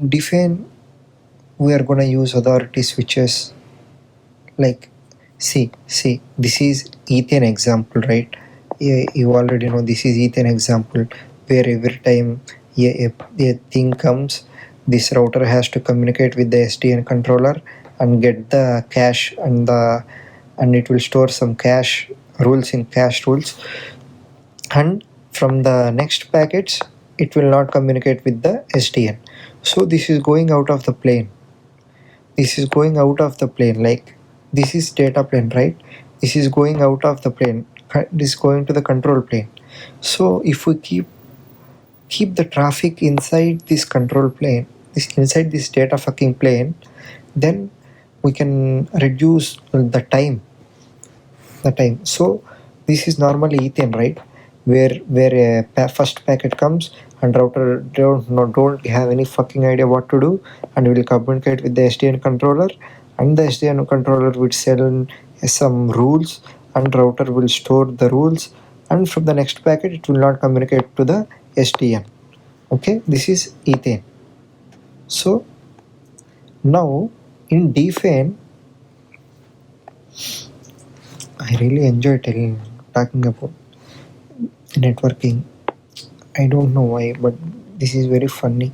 Define, we are gonna use authority switches. Like, see, this is Ethane example, right? You already know this is Ethane example, where every time a thing comes, this router has to communicate with the SDN controller and get the cache, and it will store some cache rules in cache rules, and from the next packets it will not communicate with the SDN. So this is going out of the plane. This is going out of the plane. Like, this is data plane, right? This is going out of the plane. This is going to the control plane. So if we keep the traffic inside this control plane, inside this data fucking plane, then we can reduce the time. So this is normally Ethane, right? Where a first packet comes and router don't have any fucking idea what to do, and will communicate with the SDN controller, and the SDN controller will send some rules, and router will store the rules, and from the next packet it will not communicate to the SDN. Okay, this is Ethane. So now in Difane, I really enjoy talking about networking. I don't know why, but this is very funny.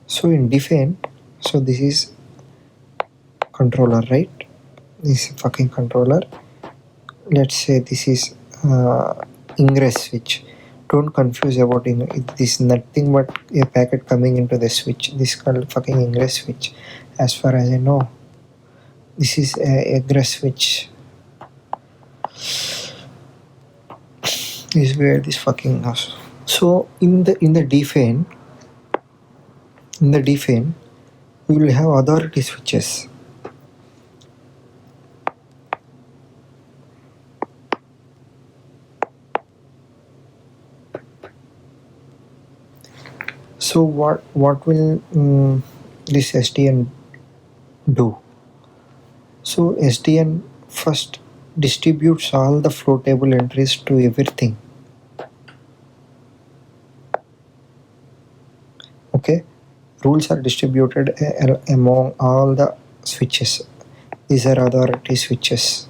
So in Difane, so this is controller, right? This is fucking controller. Let's say this is ingress switch. Don't confuse about this is nothing but a packet coming into the switch. This is called fucking ingress switch. As far as I know, this is a egress switch. This is where this fucking house. So in the Difane, we will have authority switches. So what will this SDN do? So SDN first distributes all the flow table entries to everything. Okay, rules are distributed among all the switches. These are authority switches.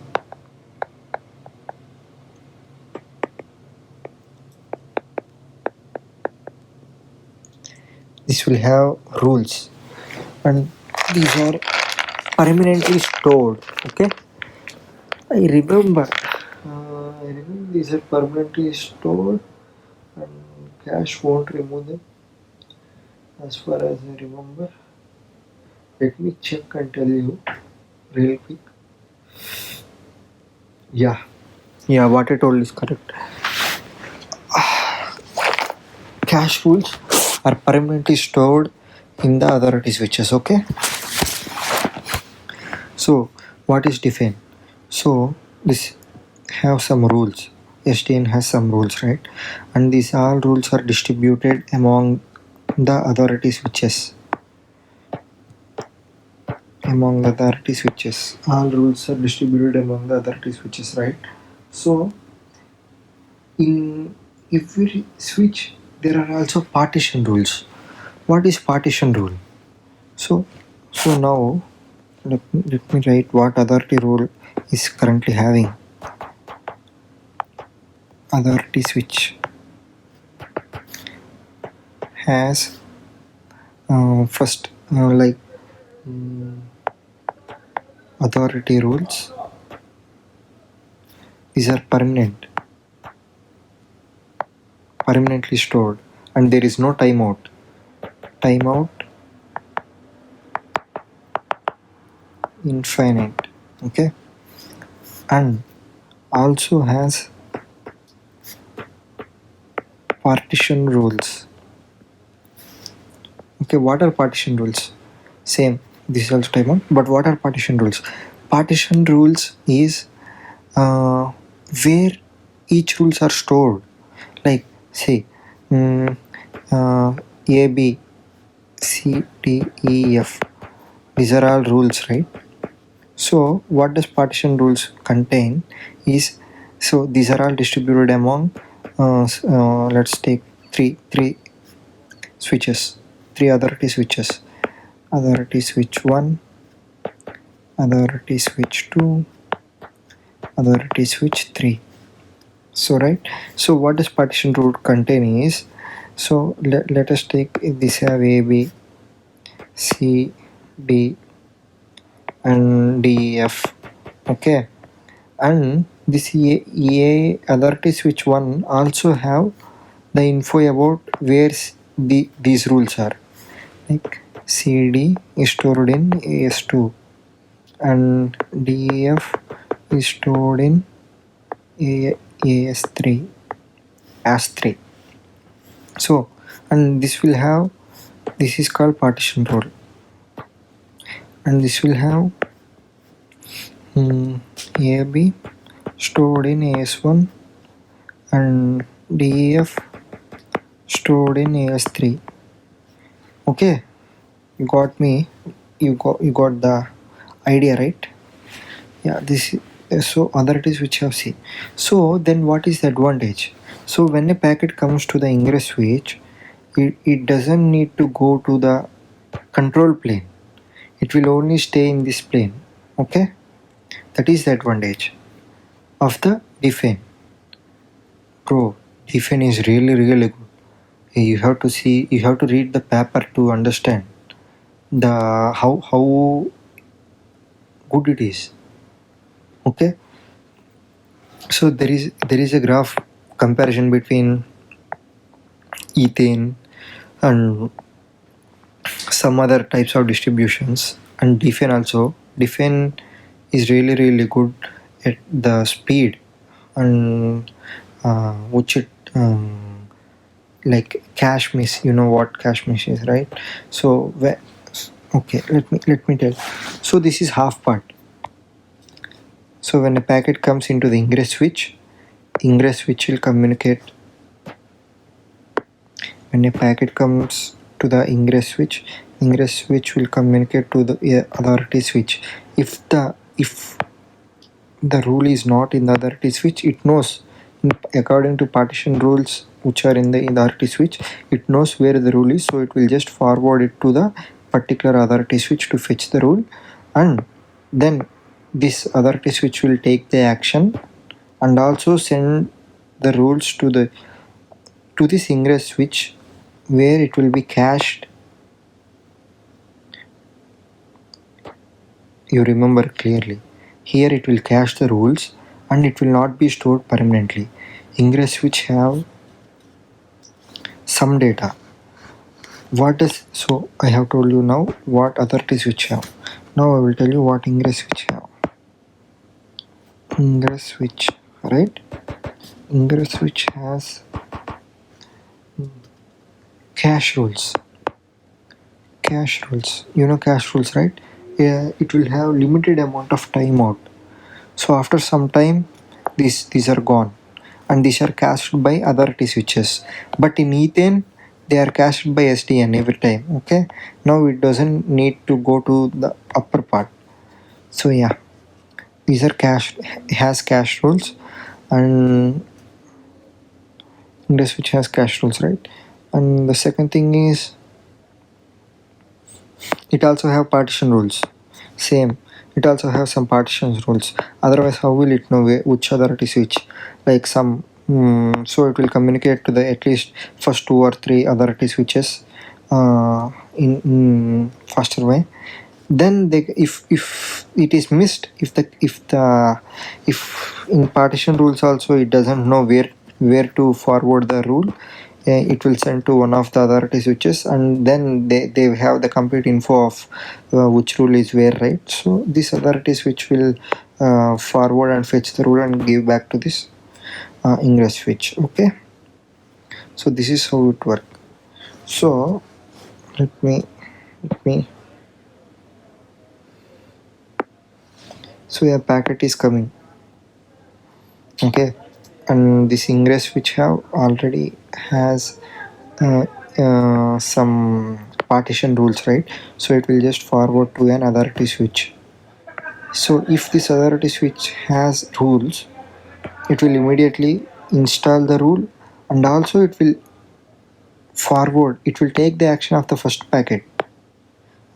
This will have rules, and these are permanently stored. Okay, I remember these are permanently stored, and cache won't remove them, as far as I remember. Let me check and tell you real quick. Yeah, what I told is correct. Cache rules are permanently stored in the authority switches. Okay, so what is Difane? So this have some rules. SDN has some rules, right? And these all rules are distributed among the authority switches. All rules are distributed among the authority switches, right? So in every switch there are also partition rules. What is partition rule? So now let me write what authority rule is currently having. Authority switch has first authority rules. These are permanently stored, and there is no timeout. Infinite. Okay, and also has partition rules. Okay, what are partition rules? Same, this is also timeout, but what are partition rules? Partition rules is where each rules are stored. Like, say A, B, C, D, E, F. These are all rules, right? So what does partition rules contain is, so these are all distributed among let's take three switches, 3 authority switches. authority switch 1, authority switch 2, authority switch 3. So right, so what does partition rule contain is, so let us take this have A, B, C, D and D, F. Okay, and this A authority switch 1 also have the info about where these rules are, like CD is stored in AS2 and DEF is stored in AS3 as 3. So, and this will have, this is called partition rule, and this will have AB stored in AS1 and DEF stored in AS3. Okay, you got me, you got the idea, right? Yeah, this so authorities which have C. So then what is the advantage? So when a packet comes to the ingress switch, it doesn't need to go to the control plane. It will only stay in this plane. Okay, that is the advantage of the Difane. Bro, Difane is really good. You have to see, you have to read the paper to understand the how good it is. Okay, so there is a graph comparison between Ethane and some other types of distributions, and Difane also. Difane is really good at the speed and which it like cache miss. You know what cache miss is, right? So okay, let me tell. So this is half part. So when a packet comes into the ingress switch will communicate. When a packet comes to the ingress switch will communicate to the authority switch. If the rule is not in the authority switch, it knows, according to partition rules which are in the authority switch, it knows where the rule is, so it will just forward it to the particular authority switch to fetch the rule, and then this authority switch will take the action and also send the rules to this ingress switch, where it will be cached. You remember clearly, here it will cache the rules and it will not be stored permanently. Ingress switch have some data. What does, so I have told you now what authority switch have. Now I will tell you what ingress switch have. Ingress switch, right? Ingress switch has cache rules. Cache rules, you know cache rules, right? Yeah, it will have limited amount of timeout. So after some time, these are gone, and these are cached by authority switches. But in Ethane, they are cached by SDN every time. Okay, now it doesn't need to go to the upper part. So yeah, these are cached, has cache rules, and ingress switch has cache rules, right? And the second thing is, it also have partition rules. Same, it also have some partition rules. Otherwise, how will it know which authority switch? Like some, so it will communicate to the at least first 2 or 3 authority switches in faster way. Then they, if it is missed, if in partition rules also it doesn't know where to forward the rule, it will send to one of the authority switches, and then they have the complete info of which rule is where, right? So this authority switch will forward and fetch the rule and give back to this ingress switch. Okay, so this is how it works. So let me so a packet is coming. Okay, and this ingress which have already has some partition rules, right? So it will just forward to an authority switch. So if this authority switch has rules, it will immediately install the rule, and also it will forward, it will take the action of the first packet.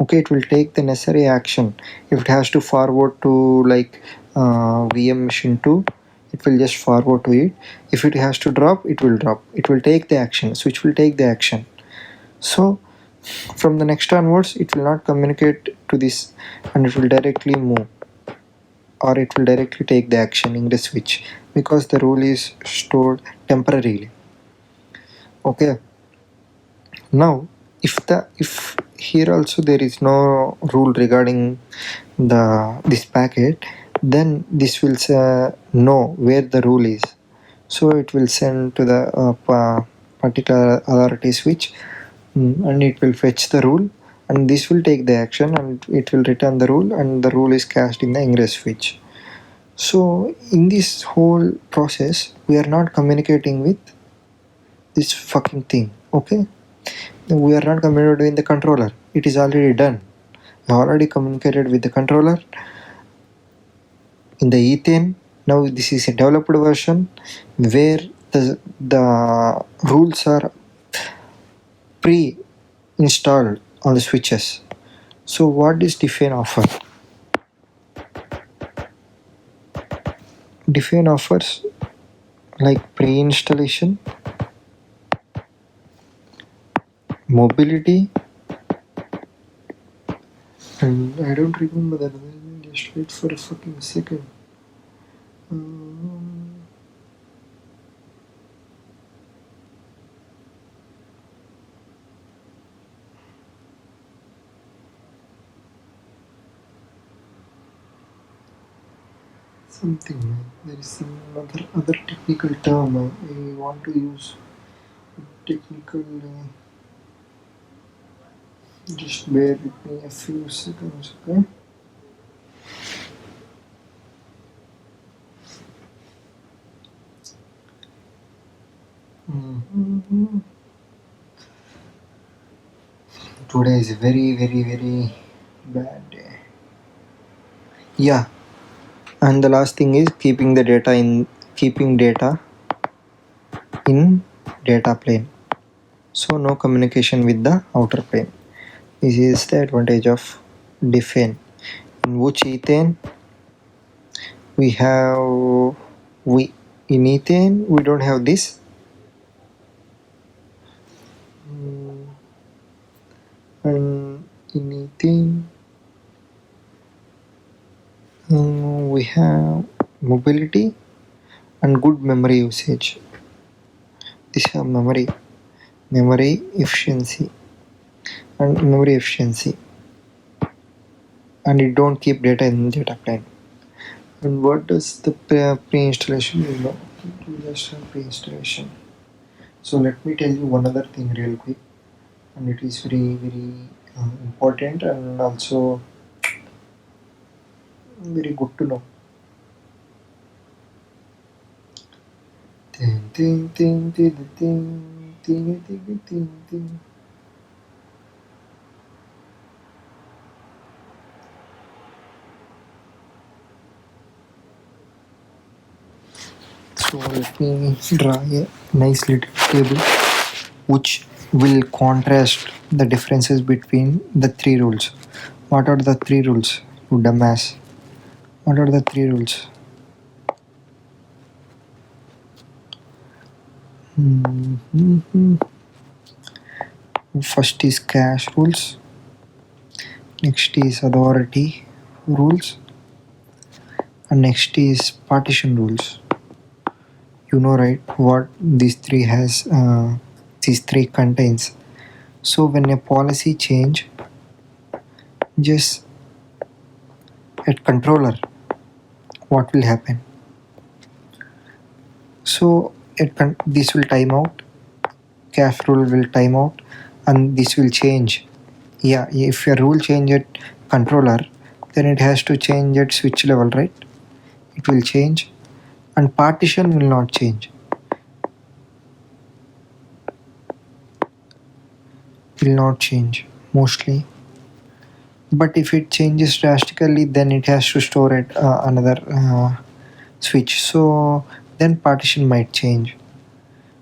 Okay, it will take the necessary action. If it has to forward to like VM machine 2, it will just forward to it. If it has to drop, it will drop. It will take the action. Switch will take the action. So from the next onwards, it will not communicate to this, and it will directly move, or it will directly take the action in the switch, because the rule is stored temporarily. Okay, now if here also there is no rule regarding this packet, then this will know where the rule is. So it will send to the particular authority switch, and it will fetch the rule, and this will take the action, and it will return the rule, and the rule is cached in the ingress switch. So in this whole process, we are not communicating with this fucking thing. Okay, we are not communicating with the controller. It is already done. I already communicated with the controller in the Ethane. Now this is a developed version where the rules are pre-installed on the switches. So what does Difane offer? Difane offers like pre-installation, mobility, and I don't remember that. Just wait for a fucking second. Something, there is some other technical term I want to use. Technical. Just bear with me a few seconds, okay? Today is a very bad day. Yeah, and the last thing is keeping data in data plane. So no communication with the outer plane. This is the advantage of Difane. In which Ethane we have in Ethane we don't have this. And in Ethane we have mobility and good memory usage. This have memory efficiency, and it don't keep data in data plane. And what does the pre-installation mean? You just have pre-installation. So let me tell you one other thing real quick, and it is very important and also very good to know. So let me draw a nice little table which will contrast the differences between the three rules. What are the three rules, you dumbass? What are the three rules? First is cache rules, next is authority rules, and next is partition rules. You know, right, what these three contains. So when a policy change, just at controller, what will happen? So this will time out, cache rule will time out, and this will change. Yeah, if your rule change at controller, then it has to change at switch level, right? It will change, and partition will not change. Will not change mostly. But if it changes drastically, then it has to store at another switch. So then partition might change.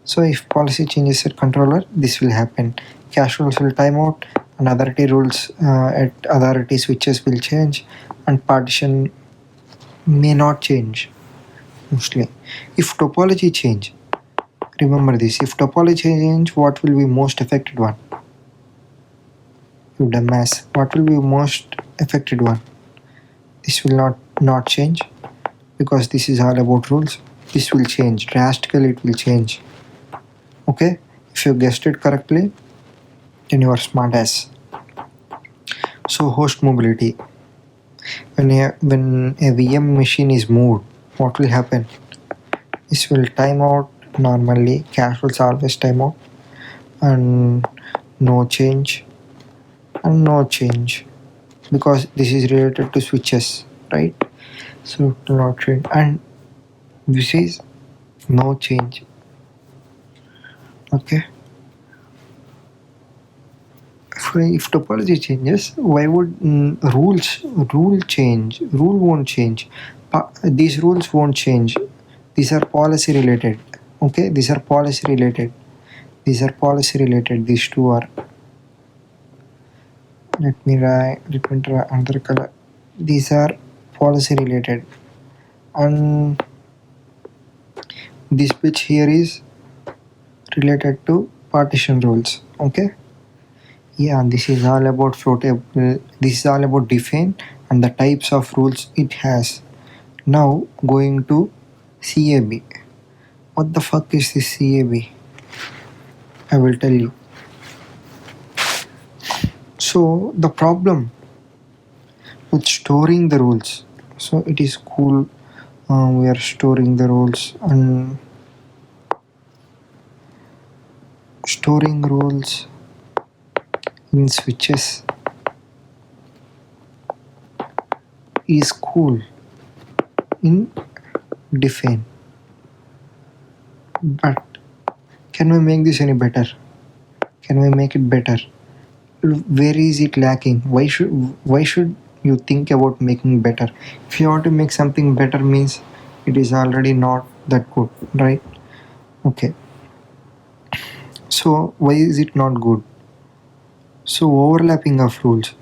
So if policy changes at controller, this will happen. Cache rules will time out, and authority rules at authority switches will change, and partition may not change mostly. If topology change, remember this, if topology change, what will be most affected one? You dumbass, what will be most affected one? This will not change, because this is all about rules. This will change drastically, it will change. Okay, if you guessed it correctly, then you are smart ass. So host mobility, when a VM machine is moved, what will happen? This will time out normally, cache will always time out, and no change, and no change, because this is related to switches, right? So it will not change, and this is no change. Okay, if topology changes, why would rule change? Rule won't change. These rules won't change. These are policy related. Okay, these are policy related. These are policy related. These two are. Let me try another color. These are policy related, and this pitch here is related to partition rules. Okay. Yeah, this is all about floatable. This is all about Difane and the types of rules it has. Now going to CAB. What the fuck is this CAB? I will tell you. So the problem with storing the rules. So it is cool. We are storing the rules, and storing rules in switches is cool in Difane. But can we make this any better? Can we make it better? Where is it lacking? Why should you think about making better? If you want to make something better, means it is already not that good, right? Okay. So why is it not good? So overlapping of rules.